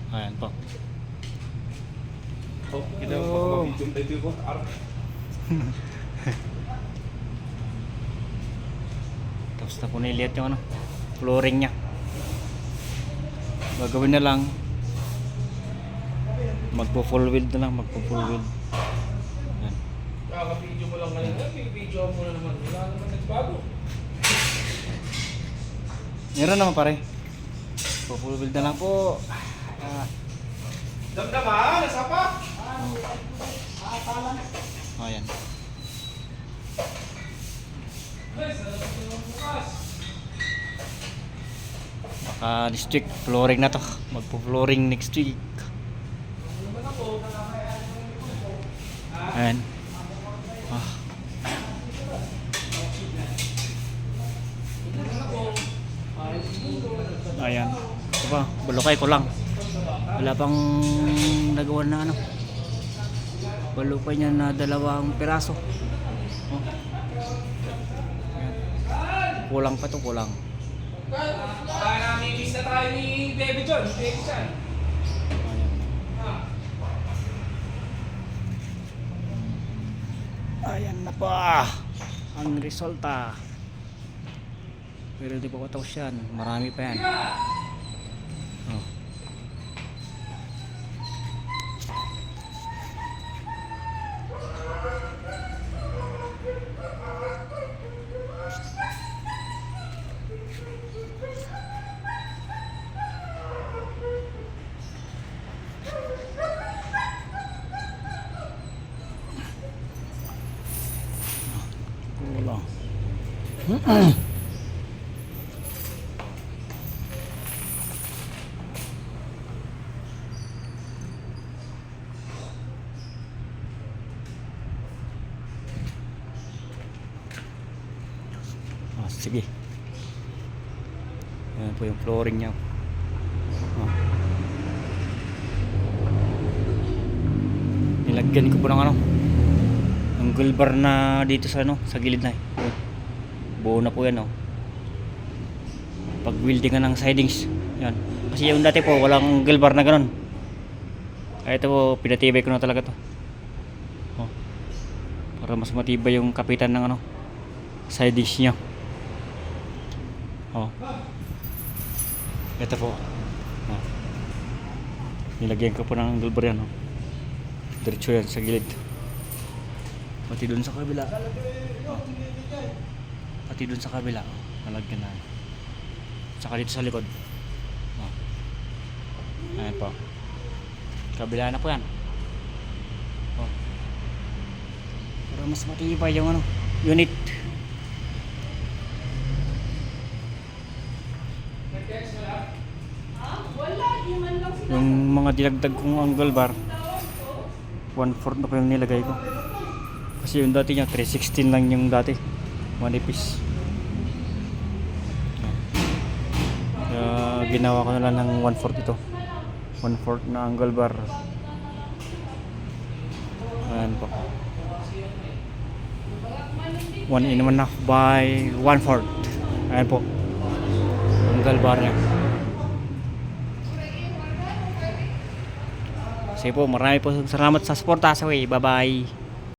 Ayan po. Oh, kita Oh. yung tayo ko. Tapos na po nilihat yung ano, flooring niya. Gagawin na lang, magpo-full weld na lang, magpo-full weld. Ayan. Kaka-video mo lang ngayon. Video mo na naman. Wala naman nagbago. Meron naman pare. Po-full weld na lang po. Damdama, nasa pa? Ayan. Baka next week flooring na to. Magpo-flooring next week. Ayan. Ah. Ayan. Ito pa, balukay ko lang. Wala pang nagawa na ano. Balukay niya na 2 piraso. Oh. Ayan. Kulang pa to, kulang. Baka namimiss na tayo ni Baby John. Baby John. Ayan na po ang resulta. Pero hindi pa patapos yan. Marami pa yan. Oh. Kulang. Sige. Ayan po yung flooring niya. Nilagyan ko po ng ano, ng gold bar na dito sa ano, sa gilid na. Buo na po yan, oh. Pag welding ng sidings, yan. Kasi yung dati po walang gold bar na ganun. Kaya ito po, pinatibay ko na talaga to. Oh. Para mas matibay yung kapitan ng ano, sidings niya. Oh. Ito po. Oh. Nilagyan ko po ng gold bar yan, oh. Diretso yan sa gilid. Pati dun sa kabila. Oh. Pati dun sa kabila. Oh. Nalagyan na. Saka dito sa likod. Oh. Ayan po. Kabila na po yan. Oh. Para mas matibay yung ano, unit. Yung mga dinagdag kong angle bar 1/4 na po yung nilagay ko. Kasi yung dati niya 316 lang yung dati. Manipis. Kaya ginawa ko na lang ng 1/4 ito. 1/4 na angle bar. Ayan po. 1.5 by 1/4. Ayan po. Angle bar niya. Sige po, marami po salamat sa suporta sa way. Bye bye.